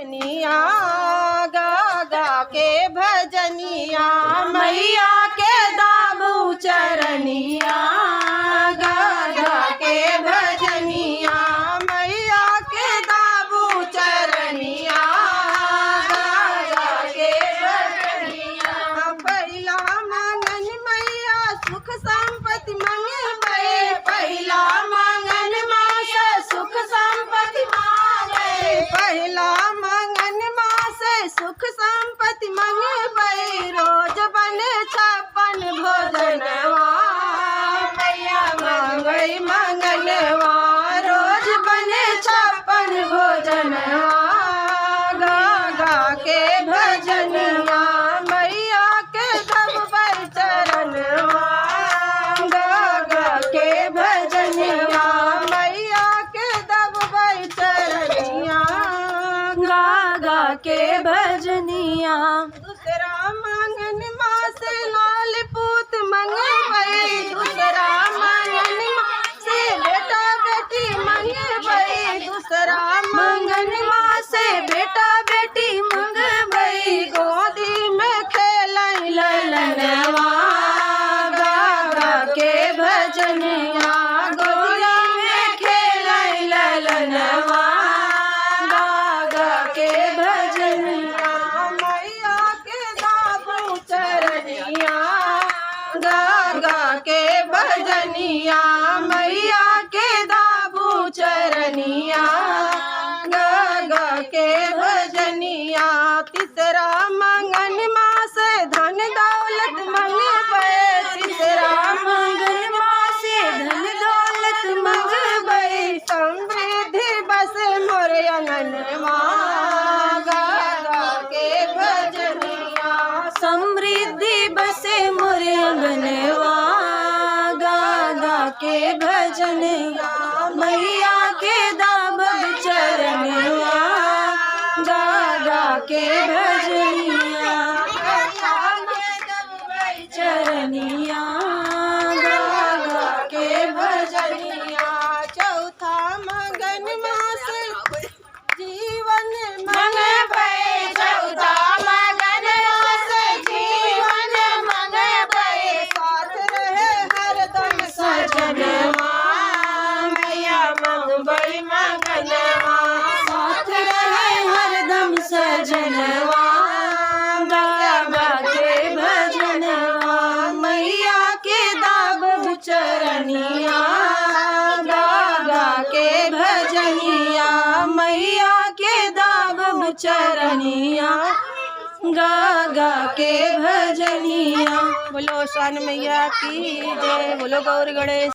भजनिया गा गा के भजनिया मैया के दाबू चरनिया गा गा के भजनिया मैया के दाबू चरनिया गा गा के भजनिया। पहिला मंगन मैया सुख संपत्ति मंगे पहिला मंगन माँ सुख संपत्ति मांगे पहिला मंगन माँ से सुख संपत्ति मंगे रोज बने 56 भोजनवा मैया मंगई मंगनवा रोज बने 56 भोजनवा गा गा के भजनवा मैया के दबबै चरणवा गा गा के भजनिया मैया के दबबै चरनिया गा गा के भजनिया। दूसरा मंगन माँ से लाल पूत मंगबै दूसरा मंगन माँ से बेटा बेटी मंगबै दूसरा मंगन माँ से बेटा बेटी मंगबै गोदी में खेलै ललनवा गा गा के भजनिया गोदी में खेलै ललनवा गा गा के भजनिया मैया के दाबू चरनिया गा गा के भजनिया मैया के दाबू चरनिया गा गा के भजनिया। तीसरा मंगन माँ से धन दौलत मंगबै तीसरा मंगन माँ से धन दौलत मंगबै समृद्धि बस मोर अंगनवा गा गा के भजनिया समृद्धि बसे मोर अंगनवा गा गा के भजनिया मैया के दाबब चरनिया गा गा के भजनिया चरनिया गा गा के भजनिया। चौथा मंगन माँ से जीवन मंगबै चौथा मंगन माँ से जीवन मंगबै साथ रहे हरदम सजनवा मैया मंगबै मंगनवा साथ रहे हरदम सजनवा गा गा के भजनवा मैया के दाबब चरनिया गा गा के भजनिया मैया के दाबब चरनिया गा गा के भजनिया। बोलो शान मैया की जय बोलो गौर गणेश।